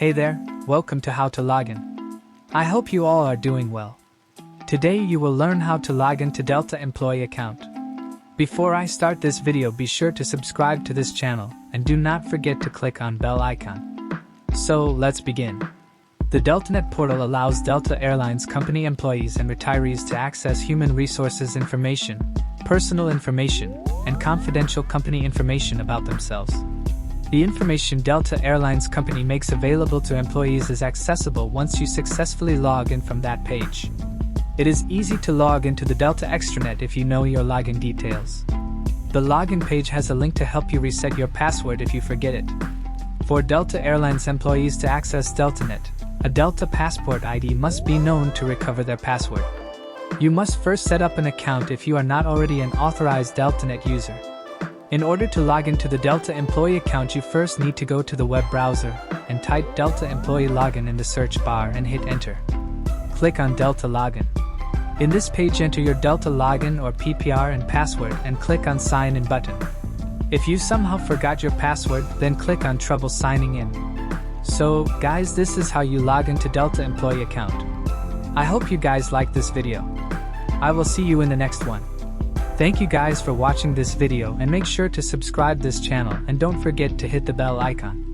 Hey there, welcome to How to Login. I hope you all are doing well. Today you will learn how to log into Delta employee account. Before I start this video, be sure to subscribe to this channel and do not forget to click on bell icon. So let's begin. The DeltaNet portal allows Delta Airlines company employees and retirees to access human resources information, personal information, and confidential company information about themselves. The information Delta Airlines company makes available to employees is accessible once you successfully log in from that page. It is easy to log into the Delta extranet if you know your login details. The login page has a link to help you reset your password if you forget it. For Delta Airlines employees to access DeltaNet, a Delta Passport ID must be known to recover their password. You must first set up an account if you are not already an authorized DeltaNet user. In order to log into the Delta employee account, you first need to go to the web browser and type Delta employee login in the search bar and hit enter. Click on Delta login. In this page, enter your Delta login or PPR and password and click on sign in button. If you somehow forgot your password, then click on trouble signing in. So guys, this is how you log into Delta employee account. I hope you guys like this video. I will see you in the next one. Thank you guys for watching this video, and make sure to subscribe this channel and don't forget to hit the bell icon.